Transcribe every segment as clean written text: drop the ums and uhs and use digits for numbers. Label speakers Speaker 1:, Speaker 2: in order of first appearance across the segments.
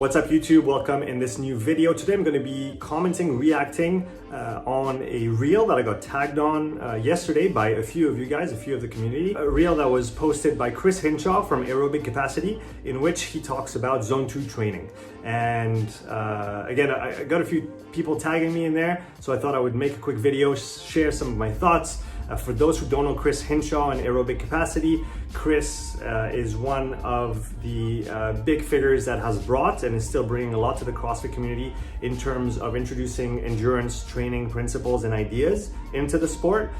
Speaker 1: What's up YouTube? Welcome in this new video. Today I'm going to be commenting, reacting on a reel that I got tagged on yesterday by a few of you guys, a few of the community. A reel that was posted by Hinshaw from Aerobic Capacity, in which he talks about zone 2 training. And again, I got a few people tagging me in there, so I thought I would make a quick video, share some of my thoughts. For those who don't know Hinshaw and Aerobic Capacity, Chris is one of the big figures that has brought and is still bringing a lot to the CrossFit community in terms of introducing endurance training principles and ideas into the sport.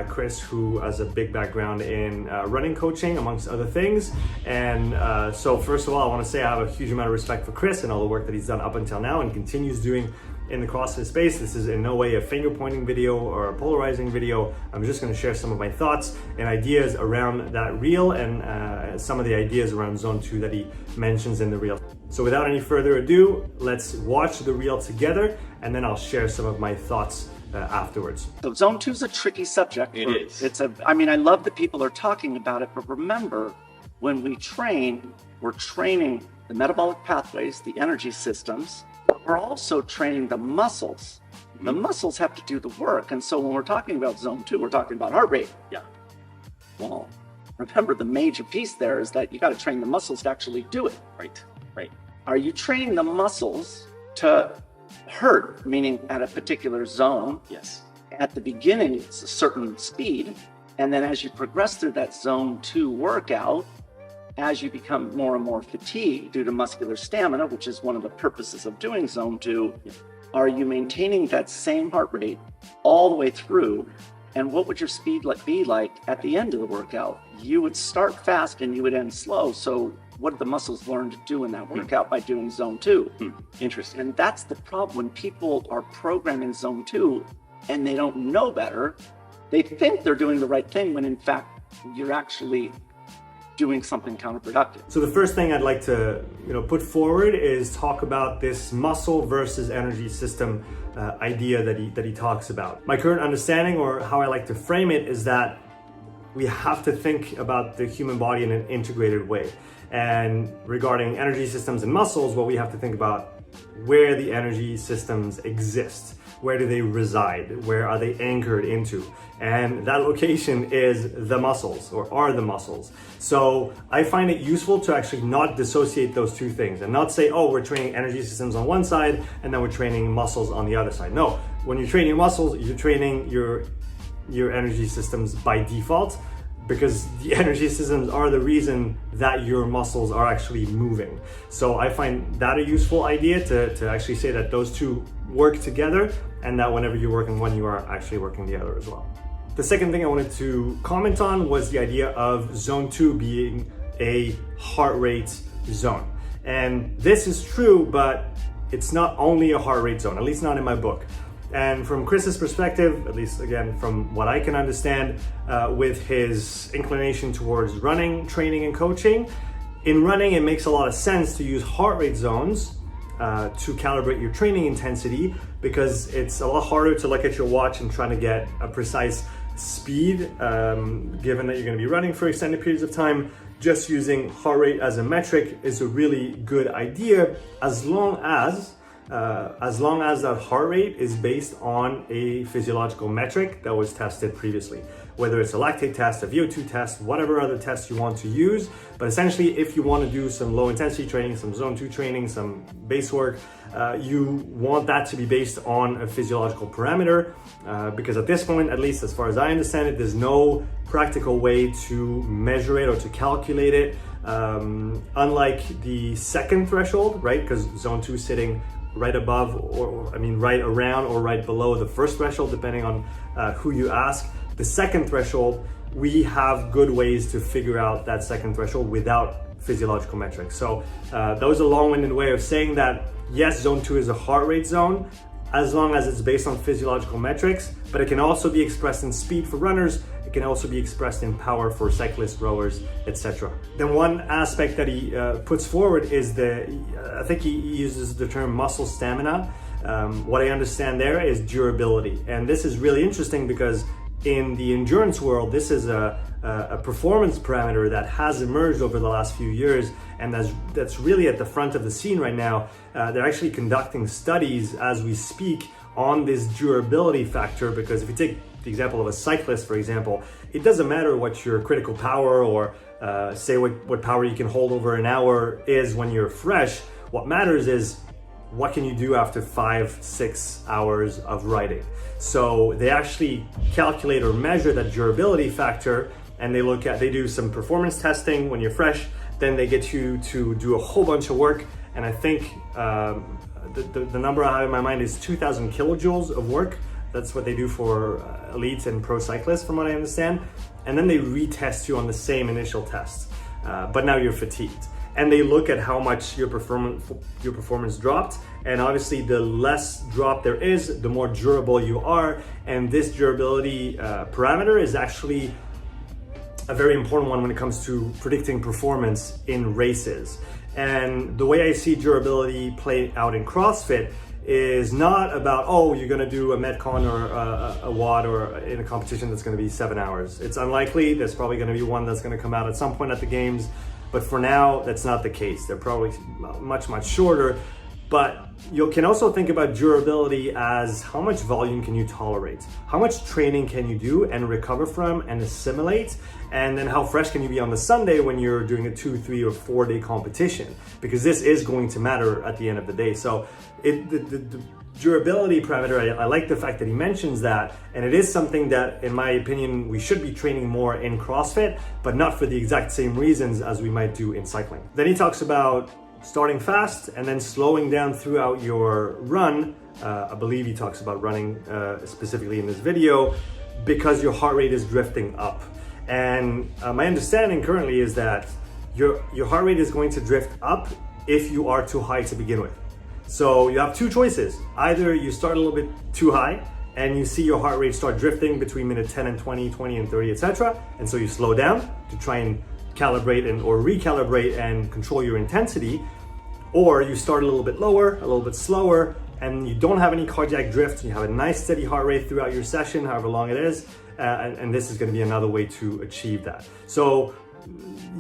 Speaker 1: Chris, who has a big background in running coaching, amongst other things. And so first of all, I want to say I have a huge amount of respect for Chris and all the work that he's done up until now and continues doing in the CrossFit space. This is in no way a finger pointing video or a polarizing video. I'm just going to share some of my thoughts and ideas around that reel and some of the ideas around zone 2 that he mentions in the reel. So without any further ado, let's watch the reel together and then I'll share some of my thoughts afterwards.
Speaker 2: So zone 2 is a tricky subject.
Speaker 3: It is.
Speaker 2: I mean, I love that people are talking about it, but remember, when we train, we're training the metabolic pathways, the energy systems, but we're also training the muscles. The muscles have to do the work. And so when we're talking about zone 2, we're talking about heart rate.
Speaker 3: Yeah.
Speaker 2: Well, remember the major piece there is that you got to train the muscles to actually do it.
Speaker 3: Right.
Speaker 2: Are you training the muscles to hurt, meaning at a particular zone?
Speaker 3: Yes.
Speaker 2: At the beginning, it's a certain speed. And then as you progress through that zone 2 workout, as you become more and more fatigued due to muscular stamina, which is one of the purposes of doing zone 2, are you maintaining that same heart rate all the way through? And what would your speed be like at the end of the workout? You would start fast and you would end slow. So what did the muscles learn to do in that workout by doing zone 2?
Speaker 3: Interesting.
Speaker 2: And that's the problem when people are programming zone 2 and they don't know better. They think they're doing the right thing when in fact you're actually doing something counterproductive.
Speaker 1: So the first thing I'd like to put forward is talk about this muscle versus energy system idea that he talks about. My current understanding, or how I like to frame it, is that we have to think about the human body in an integrated way. And regarding energy systems and muscles, well, we have to think about where the energy systems exist. Where do they reside? Where are they anchored into? And that location is the muscles, or are the muscles. So I find it useful to actually not dissociate those two things and not say, oh, we're training energy systems on one side and then we're training muscles on the other side. No, when you're training your muscles, you're training your energy systems by default, because the energy systems are the reason that your muscles are actually moving. So I find that a useful idea to actually say that those two work together, and that whenever you're working one, you are actually working the other as well. The second thing I wanted to comment on was the idea of zone 2 being a heart rate zone. And this is true, but it's not only a heart rate zone, at least not in my book. And from Chris's perspective, at least again from what I can understand, with his inclination towards running, training, and coaching, in running it makes a lot of sense to use heart rate zones to calibrate your training intensity, because it's a lot harder to look at your watch and try to get a precise speed, given that you're going to be running for extended periods of time. Just using heart rate as a metric is a really good idea, as long as that heart rate is based on a physiological metric that was tested previously, whether it's a lactate test, a VO2 test, whatever other test you want to use. But essentially, if you want to do some low intensity training, some zone 2 training, some base work, you want that to be based on a physiological parameter, because at this point, at least as far as I understand it, there's no practical way to measure it or to calculate it, unlike the second threshold, right? Because zone 2 is sitting right above, or right around or right below the first threshold, depending on who you ask. The second threshold, we have good ways to figure out that second threshold without physiological metrics. So that was a long-winded way of saying that yes, zone 2 is a heart rate zone, as long as it's based on physiological metrics, but it can also be expressed in speed for runners. It can also be expressed in power for cyclists, rowers, etc. Then one aspect that he puts forward is I think he uses the term muscle stamina. What I understand there is durability. And this is really interesting because in the endurance world, this is a performance parameter that has emerged over the last few years, and that's really at the front of the scene right now. They're actually conducting studies as we speak on this durability factor, because if you take the example of a cyclist, for example, it doesn't matter what your critical power or say what power you can hold over an hour is when you're fresh. What matters is what can you do after 5-6 hours of riding. So they actually calculate or measure that durability factor, and they do some performance testing when you're fresh. Then they get you to do a whole bunch of work, and I think the number I have in my mind is 2,000 kilojoules of work. That's what they do for elites and pro cyclists, from what I understand. And then they retest you on the same initial test, but now you're fatigued. And they look at how much your performance dropped. And obviously, the less drop there is, the more durable you are. And this durability parameter is actually a very important one when it comes to predicting performance in races. And the way I see durability play out in CrossFit is not about, oh, you're gonna do a Metcon or a WOD or in a competition that's gonna be 7 hours. It's unlikely. There's probably gonna be one that's gonna come out at some point at the games. But for now, that's not the case. They're probably much, much shorter. But you can also think about durability as how much volume can you tolerate? How much training can you do and recover from and assimilate? And then how fresh can you be on the Sunday when you're doing a 2, 3, or 4 day competition? Because this is going to matter at the end of the day. So the durability parameter, I like the fact that he mentions that, and it is something that, in my opinion, we should be training more in CrossFit, but not for the exact same reasons as we might do in cycling. Then he talks about starting fast and then slowing down throughout your run. I believe he talks about running specifically in this video, because your heart rate is drifting up. And my understanding currently is that your heart rate is going to drift up if you are too high to begin with. So you have two choices. Either you start a little bit too high and you see your heart rate start drifting between minute 10 and 20, 20 and 30, etc. And so you slow down to try and calibrate or recalibrate and control your intensity. Or you start a little bit lower, a little bit slower, and you don't have any cardiac drift. You have a nice steady heart rate throughout your session, however long it is. And this is going to be another way to achieve that. So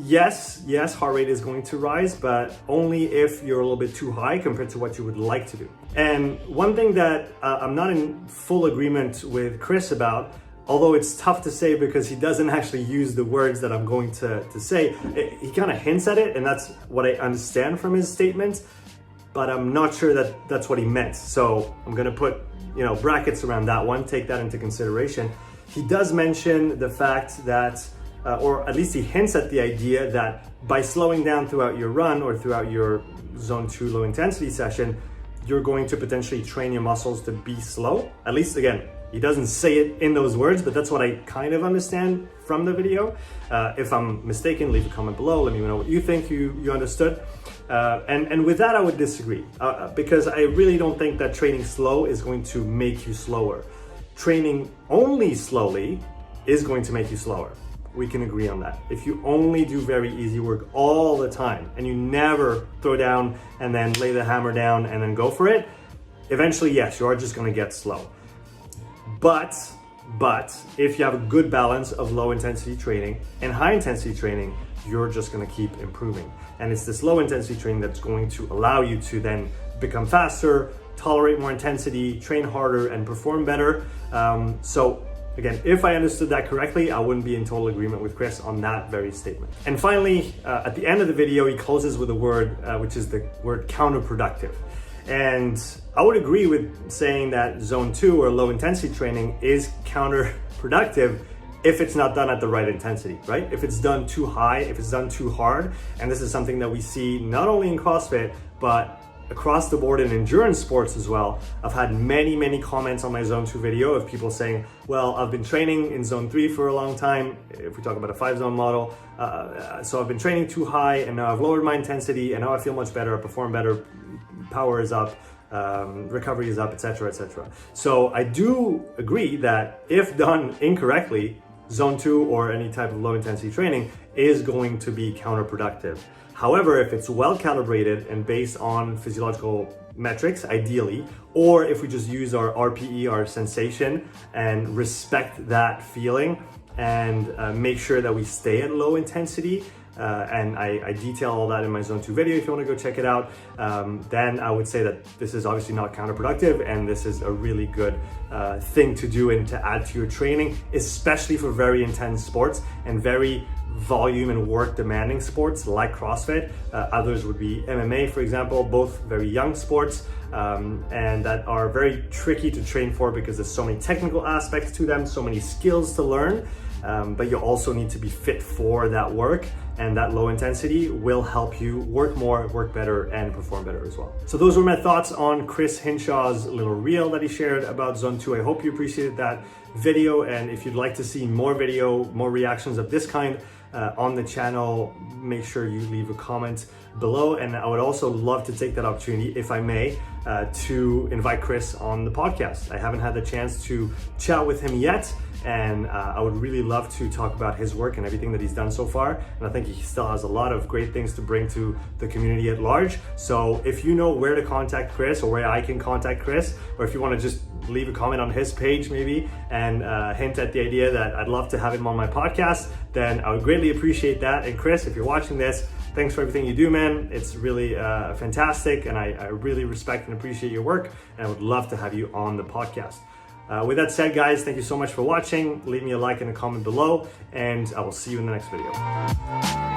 Speaker 1: yes, heart rate is going to rise, but only if you're a little bit too high compared to what you would like to do. And one thing that I'm not in full agreement with Chris about, although it's tough to say because he doesn't actually use the words that I'm going to say, he kind of hints at it, and that's what I understand from his statement, but I'm not sure that that's what he meant. So I'm going to put brackets around that one, take that into consideration. He does mention the fact that or at least he hints at the idea that by slowing down throughout your run or throughout your zone 2 low intensity session, you're going to potentially train your muscles to be slow. At least, again, he doesn't say it in those words, but that's what I kind of understand from the video. If I'm mistaken, leave a comment below. Let me know what you think you understood. And with that, I would disagree because I really don't think that training slow is going to make you slower. Training only slowly is going to make you slower. We can agree on that. If you only do very easy work all the time and you never throw down and then lay the hammer down and then go for it, eventually, yes, you are just gonna get slow. But if you have a good balance of low intensity training and high intensity training, you're just gonna keep improving. And it's this low intensity training that's going to allow you to then become faster, tolerate more intensity, train harder, and perform better. So again, if I understood that correctly, I wouldn't be in total agreement with Chris on that very statement. And finally, at the end of the video, he closes with a word, which is the word counterproductive. And I would agree with saying that zone 2 or low intensity training is counterproductive if it's not done at the right intensity, right? If it's done too high, if it's done too hard. And this is something that we see not only in CrossFit, but across the board in endurance sports as well. I've had many comments on my zone 2 video of people saying, well, I've been training in zone 3 for a long time, if we talk about a 5-zone model. So I've been training too high and now I've lowered my intensity and now I feel much better, I perform better, power is up, recovery is up, etc. So I do agree that if done incorrectly, zone 2 or any type of low intensity training is going to be counterproductive. However, if it's well calibrated and based on physiological metrics, ideally, or if we just use our RPE, our sensation, and respect that feeling and make sure that we stay at low intensity, and I detail all that in my Zone 2 video if you want to go check it out, then I would say that this is obviously not counterproductive, and this is a really good thing to do and to add to your training, especially for very intense sports and very volume and work demanding sports like CrossFit. Others would be MMA, for example, both very young sports, and that are very tricky to train for because there's so many technical aspects to them, so many skills to learn, but you also need to be fit for that work, and that low intensity will help you work more, work better, and perform better as well. So those were my thoughts on Chris Hinshaw's little reel that he shared about Zone 2. I hope you appreciated that video, and if you'd like to see more reactions of this kind on the channel, make sure you leave a comment below. And I would also love to take that opportunity, if I may, to invite Chris on the podcast. I haven't had the chance to chat with him yet, and I would really love to talk about his work and everything that he's done so far. And I think he still has a lot of great things to bring to the community at large. So if you know where to contact Chris, or where I can contact Chris, or if you want to just leave a comment on his page maybe and hint at the idea that I'd love to have him on my podcast, then I would greatly appreciate that. And Chris, if you're watching this, thanks for everything you do, man. It's really fantastic, and I really respect and appreciate your work, and I would love to have you on the podcast. With that said, guys, thank you so much for watching. Leave me a like and a comment below, and I will see you in the next video.